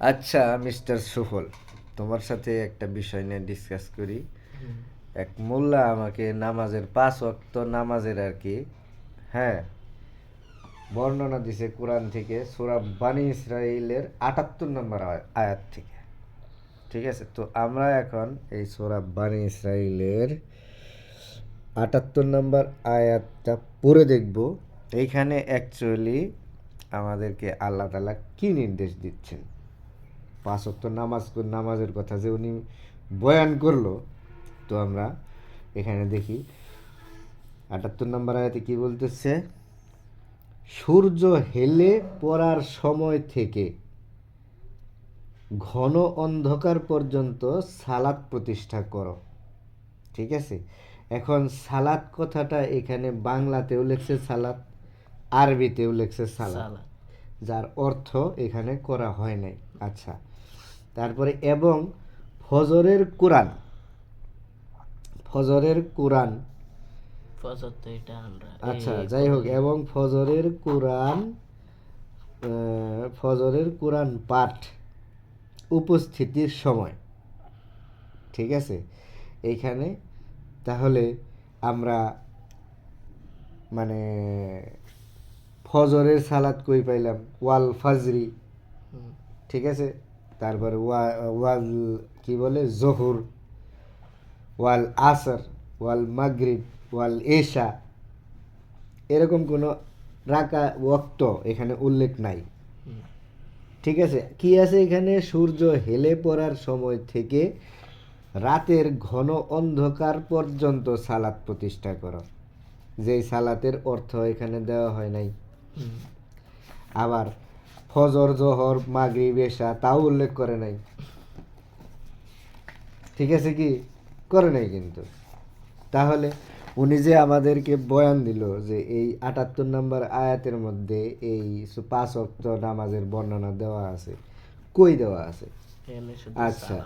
আচ্ছা মিস্টার সুফল, তোমার সাথে একটা বিষয় নিয়ে ডিসকাস করি। এক মোল্লা আমাকে নামাজের 5 ওয়াক্ত নামাজের আর কি, হ্যাঁ, বর্ণনা দিছে কোরআন থেকে সূরা বানি ইসরাইলের 78 নম্বর আয়াত থেকে। ঠিক আছে, তো আমরা এখন এই সূরা বানি ইসরাইলের 78 নম্বর আয়াতটা পড়ে দেখব। এইখানে অ্যাকচুয়ালি আমাদেরকে আল্লাহ তাআলা কি নির্দেশ দিচ্ছেন। 5 ওয়াক্ত নামাজের কথা যে উনি বয়ান করলো, তো আমরা এখানে দেখি 78 নম্বর আয়াতে কি বলতেছে। সূর্য হেলে পড়ার সময় থেকে ঘন অন্ধকার পর্যন্ত সালাত প্রতিষ্ঠা করো। ঠিক আছে, এখন সালাত কথাটা এখানে বাংলাতেও লেখছে সালাত, আরবিতেও লেখছে সালাত, যার অর্থ এখানে করা হয় নাই। আচ্ছা, তারপরে এবং ফজরের কোরআন, ফজরের কোরআন, ফজর তো এটা আমরা আচ্ছা যাই হোক, এবং ফজরের কোরআন পাঠ উপস্থিতির সময়। ঠিক আছে, এইখানে তাহলে আমরা মানে ফজরের সালাত কই পাইলাম, ওয়াল ফাজরি। ঠিক আছে, তারপরে ওয়াল কি বলে জোহর, ওয়াল আসর, ওয়াল মাগরিব, ওয়াল এশা, এরকম কোনো রাকা ওয়াক্ত এখানে উল্লেখ নাই। ঠিক আছে, কি আছে এখানে, সূর্য হেলে পড়ার সময় থেকে রাতের ঘন অন্ধকার পর্যন্ত সালাত প্রতিষ্ঠা করো, যেই সালাতের অর্থ এখানে দেওয়া হয় নাই। আবার ফজর, জোহর, মাগরিব, এশা তাও উল্লেখ করে নাই। ঠিক আছে, কি করে নাই কিন্তু। তাহলে উনি যে আমাদেরকে বয়ান দিল যে এই 78 নম্বর আয়াতের মধ্যে এই 5 ওয়াক্ত নামাজের বর্ণনা দেওয়া আছে, কই দেওয়া আছে? আচ্ছা,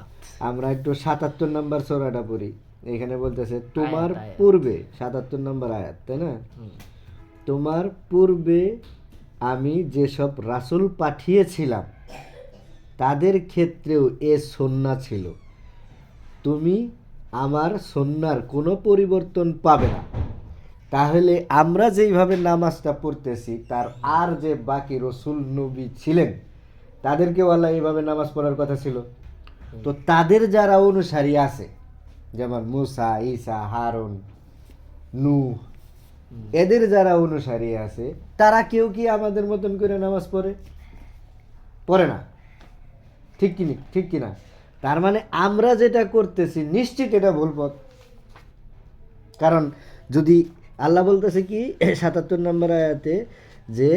আমরা একটু 77 নম্বর সূরাটা পড়ি। এখানে বলতেছে তোমার পূর্বে, 77 নম্বর আয়াত, তাই না? তোমার পূর্বে আমি যেসব রাসূল পাঠিয়েছিলাম তাদের ক্ষেত্রেও এ সুন্নাহ ছিল, তুমি আমার সুন্নাহর কোনো পরিবর্তন পাবে না। তাহলে আমরা যেইভাবে নামাজটা পড়তেছি, তার আর যে বাকি রসুল নবী ছিলেন তাদেরকেও আল্লাহ এইভাবে নামাজ পড়ার কথা ছিল। তো তাদের যারা অনুসারী আছে, যেমন মুসা, ঈসা, হারুন, নূহ, এদের যারা অনুসারী আছে, তারা কেউ কি আমাদের মতন করে নামাজ পড়ে? পড়ে না। ঠিক কিনি, ঠিক কিনা? তার মানে আমরা যেটা করতেছি নিশ্চিত এটা ভুল পথ। কারণ যদি আল্লাহ বলতেছে কি 77 নম্বর আয়াতে যে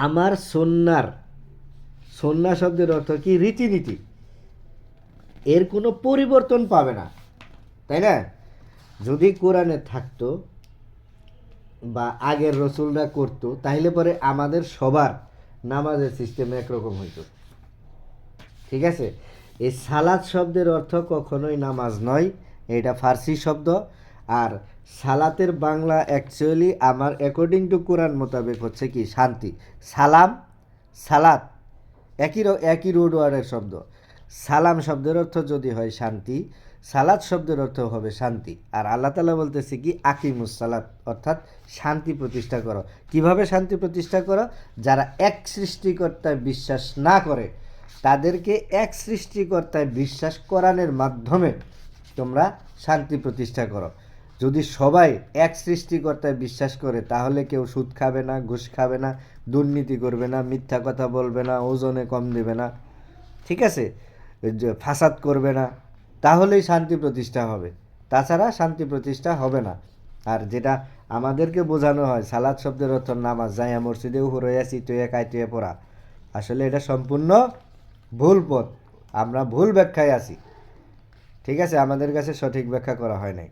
আমার সন্না শব্দের অর্থ কি, রীতিনীতি, এর কোনো পরিবর্তন পাবে না, তাই না? যদি কোরআনে থাকতো বা আগের রসুলরা করতো, তাহলে পরে আমাদের সবার নামাজের সিস্টেম একরকম হইতো। ঠিক আছে, এই সালাত শব্দের অর্থ কখনোই নামাজ নয়, এটা ফার্সি শব্দ। আর সালাতের বাংলা অ্যাকচুয়ালি আমার অ্যাকর্ডিং টু কোরআন মোতাবেক হচ্ছে কি, শান্তি। সালাম, সালাত একই রুট ওয়ার্ডের শব্দ। সালাম শব্দের অর্থ যদি হয় শান্তি, সালাত শব্দের অর্থ হবে শান্তি। আর আল্লাহ তাআলা বলতেছে কি, আকিমুস সালাত, অর্থাৎ শান্তি প্রতিষ্ঠা করো। কিভাবে শান্তি প্রতিষ্ঠা করো? যারা এক সৃষ্টিকর্তায় বিশ্বাস না করে তাদেরকে এক সৃষ্টিকর্তায় বিশ্বাস করানোর মাধ্যমে তোমরা শান্তি প্রতিষ্ঠা করো। যদি সবাই এক সৃষ্টিকর্তায় বিশ্বাস করে, তাহলে কেউ সুদ খাবে না, ঘুষ খাবে না, দুর্নীতি করবে না, মিথ্যা কথা বলবে না, ওজনে কম দেবে না, ঠিক আছে, যে ফাসাদ করবে না, তাহলেই শান্তি প্রতিষ্ঠা হবে। তাছাড়া শান্তি প্রতিষ্ঠা হবে না। আর যেটা আমাদেরকে বোঝানো হয় সালাত শব্দের অর্থ নামাজ, যাইয়া মসজিদে উপরে আসি তুই একাই তুই পড়া, আসলে এটা সম্পূর্ণ ভুল পথ। আমরা ভুল ব্যাখ্যায় আছি। ঠিক আছে, আমাদের কাছে সঠিক ব্যাখ্যা করা হয় নাই।